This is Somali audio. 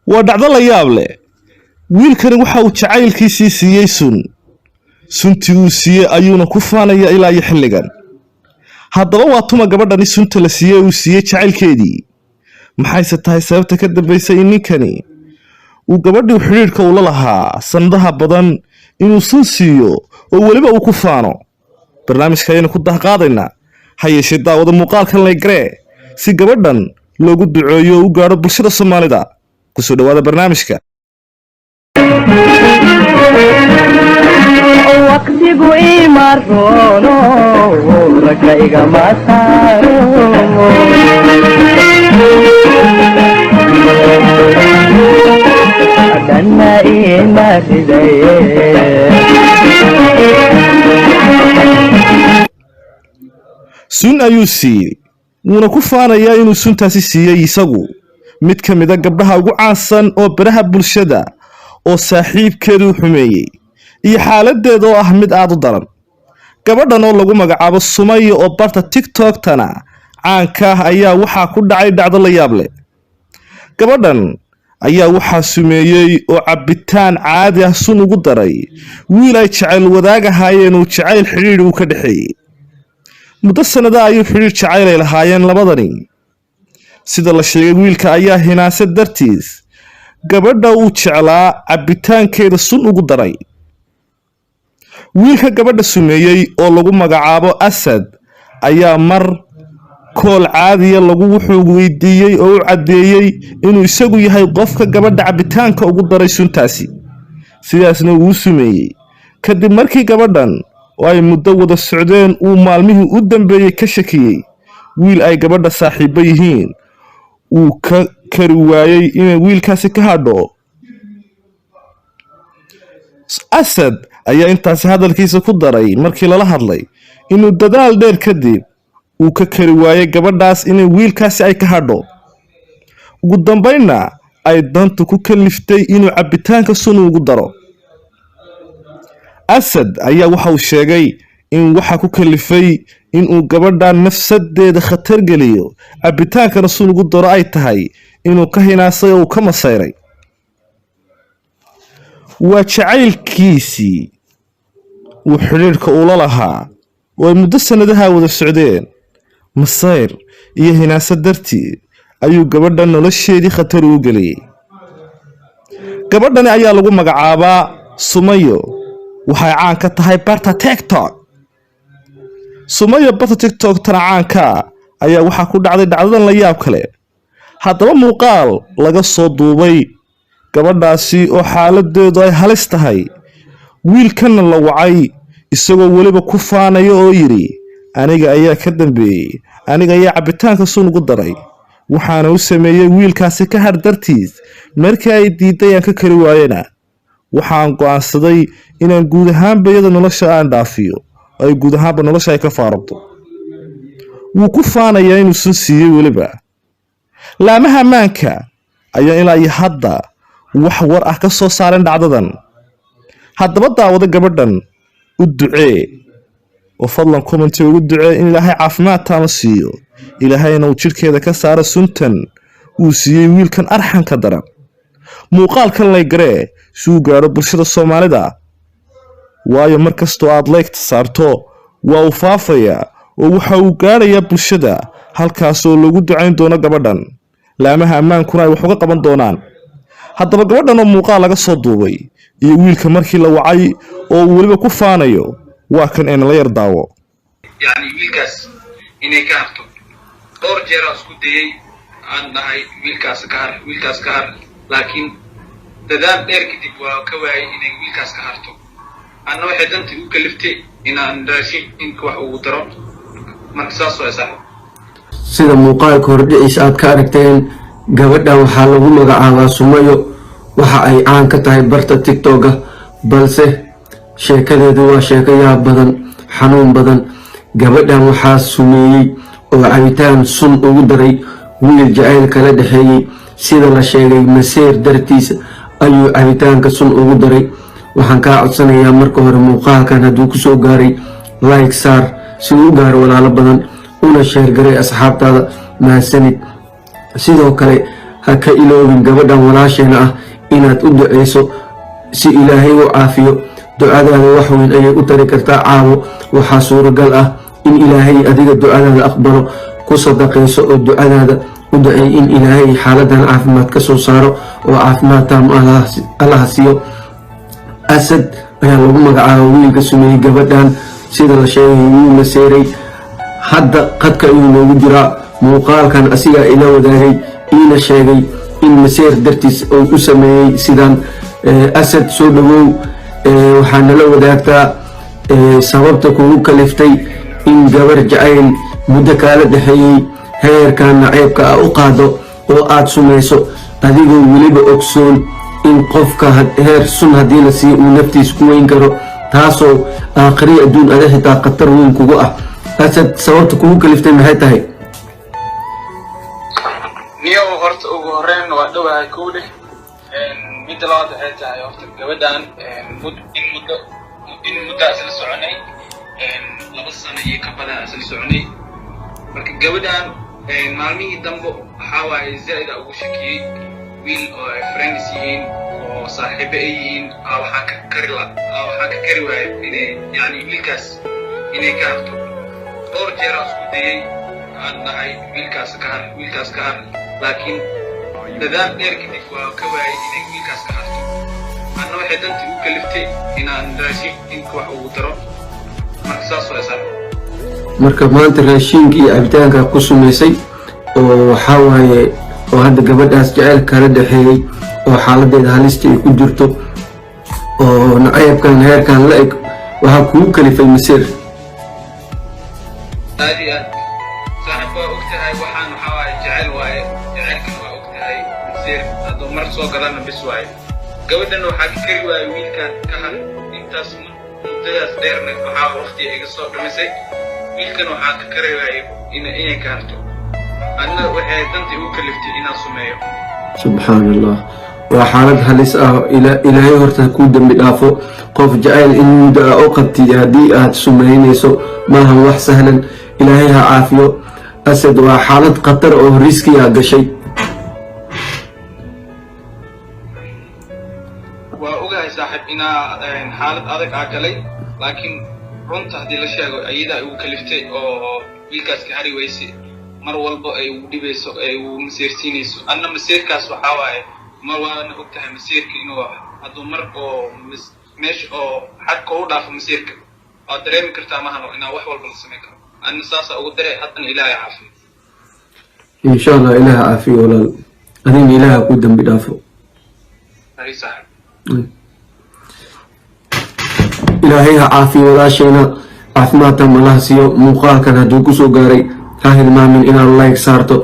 waa dhacdo la yaab leh. wiilkani waxa uu jacaylkiisii siiyey suntii uu siiyey ayuuna ku faanaya ilaa iyo xilligan. haddaba waa tuma gabadhani sunta la siiyey uu siiyey jacaylkeedii. maxayse tahay sababta ka dambaysay in ninkani uu gabadhii xidhiidhka ula lahaa sanadaha badan inuu sun siiyo oo weliba uu ku faano? barnaamijka ayaynu ku dahqaadaynaa. ha yeeshee daawada muuqaalkan laygaree si gabadhan loogu duceeyo oo u gaadho bulshada Soomaalida. kusoo dhawaada barnaamijka. waqtigu imaroono ragga igama saaro dhanna ina ridaye sun ayuu siiyey wuuna ku faanayaa inuu suntaasi siiyey isagu mid ka mid ah gabdhaha ugu caansan oo baraha bulshada oo saaxiibkeedu xumeeyey iyo xaaladeeda oo ah mid aad u daran. gabadhan oo lagu magacaabo Sumayo oo barta TikTok-tana caanka ah ayaa waxaa ku dhacay dhacdo la yaab leh. gabadhan ayaa waxaa sumeeyey oo cabitaan caadi ah sun ugu daray wiil ay jacayl wadaag ahaayeen oo jacayl xiriir uu ka dhaxeeyay. muddo sanada ayuu xiriir jacayl ay lahaayeen labadani. sida la sheegay wiilka ayaa hinaasad dartiis gabadha uu jeclaa cabitaankeeda sun ugu daray. wiilka gabadha sumeeyey oo lagu magacaabo Asad ayaa mar kool caadiya wuxuu weydiiyey oo u cadeeyay inuu isagu yahay qofka gabadha cabitaanka ugu daray suntaasi. sidaasna uu sumeeyey kadib markii gabadhan oo ay muddo wada socdeen uu maalmihii u dambeeyay ka shakiyay wiil ay gabadha saaxiibo yihiin uu ka kari waayay inay wiilkaasi ka hadho. Asad ayaa intaasi hadalkiisa ku daray markii lala hadlay inuu dadaal dheer kadib uu ka kari waayay gabadhaas inay wiilkaasi ay ka hadho. ugu dambeynna ay dantu ku kaliftay inuu cabitaanka sun ugu daro. Asad ayaa waxa uu sheegay in waxa ku kalifay inuu gabadha nafsadeeda khatar geliyo cabitaankana sun ugu daro ay tahay inuu ka hinaasay oo ka masayray. waa jacaylkiisii uu xiriirka ula lahaa oo muddo sanadaha wada socdeen. masayr iyo hinaasad dartii ayuu gabadha nolosheedii khatar u geliyay. gabadhani ayaa lagu magacaabaa Sumayo waxay caan ka tahay barta TikTok. Sumayo barta TikTok tana caanka ayaa waxaa ku dhacday dhacdadan la yaab kale. haddaba muuqaal laga soo duubay gabadhaasi oo xaaladeedu ay halis tahay wiilkana la wacay isagoo weliba ku faanaya oo yiri aniga ayaa ka dambeeyay aniga ayaa cabitaanka sun ugu daray waxaana u sameeyay wiilkaasi ka har dartiis markii ay diidayaan ka kari waayena waxaan go'aansaday inaan guud ahaan bayada nolosha aan dhaafiyo ay guud ahaan nolosha ay ka faaruqdo. wuu ku faanayaa inuu sun siiyey weliba. laamaha maanka ayaa ilaa iyo hadda wax war ah ka soo saareen dhacdadan. haddaba daawada gabadhan u ducee oo fadlan comment ugu ducee in Ilaahay caafimaad taama siiyo ilaahayna uu jirkeeda ka saaro suntan uu siiyey wiilkan arxanka daran. muuqaalkan laygaree si uu gaadho bulshada Soomaalida waayo markastoo aad like saarto waa uu faafayaa oo waxa uu gaarayaa bulshada halkaasoo lagu ducayn doono gabadhan laamaha ammaankuna ay wax uga qaban doonaan. haddaba gabadhan oo muuqaal laga soo duubay iyo wiilka markii la wacay oo weliba ku faanayo waa kan la yar daawo. يعني wiilkaas inay ka harto dhowr jeer isku dayay aan dhahay wiilkaas ka har laakiin dadaal dheer kadib waa ka waayay inay wiilkaas ka harto. anna waxay danti u kaliftay inaan raashinka wax ugu daro marka saas waa sax. sida muuqaalka hordhiciisa aad ka aragteen gabadhan waxaa lagu magacaabaa Sumayo waxa ay caan ka tahay barta TikTok balse sheekadeedu waa sheeko yaab badan xanuun badan. gabadhan waxaa sumeeyey oo cabitaan sun ugu daray wiil jacayl kala dhaxeeyay. sida la sheegay masayr dartiisa ayuu cabitaanka sun ugu daray. waxaan kaa codsanayaa marka hore muuqaalkan hadduu ku soo gaaray like saar si uu u gaaro walaalo badan una sheer garay asxaabtaada mahadsanid. sidoo kale ha ka iloobin gabadhan walaasheena ah inaad u duceyso si ilaahay u caafiyo. ducadaada wax weyn ayay u tari kartaa. caawo waxaa suuragal ah in ilaahay adiga ducadaada aqbalo. ku sadaqayso oo ducadaada u duceey in ilaahay xaaladan caafimaad ka soo saaro oo caafimaad taam allaha siiyo. asad ayaa lagu magacaaba wiilka sumeeyey gabadhan, sida la sheegay wuu maseeray. hadda qadka ayuu noogu jiraa. muuqaalkan asigaa ila wadaagay, iina sheegay in maseer dartiis uu u sameeyey sidaan. asad soo dhawow, waxaa nala wadaagtaa sababta kugu kaliftay in gabar jacayl muddo kaala dhexeeyey heerkan naceebka ah u qaado oo aad sumayso, adigoo weliba ogsoon in qofka heer sun haddii la siiyo uu naftiis ku weyn karo, taasoo aakhiri adduun ada xitaa khatar weyn kugu ah. asad, sababta kugu kaliftay maxay tahay? niyo horta ugu horeyn waa dhawahay kuule. midda labaad waxay tahay horta gabadhan in muddo isla soconay 2 sano iyo ka badan isla soconay. marka gabadhan maalmihii dambe waxaa waaye zaaid ugu shakiyey wiil oo ay friends yihiin oo saaxiibo ay yihiin. waxaan ka kari waayay inay yani wiilkaas inay ka harto. dhowr jeer aan isku dayay aan dhahay wiilkaas ka har laakiin dadaal dheer kadib waa ka waayay inay wiilkaas ka harto. anna waxay dantii u kaliftay inaan raashinka wax ugu daro. marka saas waa isaa. marka maanta raashinka iyo cabitaanka ku sumaysay oo waxaa waaye oo hadda gabadhaas jacayl kala dhexeeyey oo xaaladeeda halista ay ku jirto oo naceebkan heerkan la eg, waxaa kugu kalifay maseer. aad iyo aad saaxiib waa ogtahay waxaan waxaa waaye jacayl waaye. jacaylkana waa ogtahay maseer hadduu mar soo galana bis waaye. gabadhan waxaa ka kari waaye wiilkan ka har. intaas muddadaas dheerna waxaa waqti iga soo dhamisay. wiilkan waxaa ka kari waaye inay ka harto. anna waxay dantii u kaliftay inaan sumeeyo. subxaan allah, waa xaalad halis ah. ilaahay horta kuu dambi dhaafo. qof jacayl in muddo ah u qabtid haddii aad sumeynayso maahan wax sahlan. ilaahay ha caafiyo. asad, waa xaalad khatar oo riskiya gashay. waa ogahay saaxiib inaa xaalad adag aa galay, laakiin runta haddii la sheego ayadaa igu kaliftay oo wiilkaas ka hari weyse. mar walba ay ugu dhibayso ay ugu maseersiinayso. anna maseerkaas waxaa waaye ma waana ogtahay maseerka inuu hadduu mar oo meesha oo xadka u dhaafo maseerka waad dareemi kartaa mahano inaa wax walba la samayn karo. anna saasaa ugu daray. haddana ilaahay caafiyo. insha allah ilaaha caafiyo walaal, adina ilaaha ku dambi dhaafo. ay saaxiib, ilaahay ha caafiyo walaashayna, caafimaadta malaha siiyo. muuqaalkan hadduu kusoo gaaray ha hilmaamin inaad like saarto.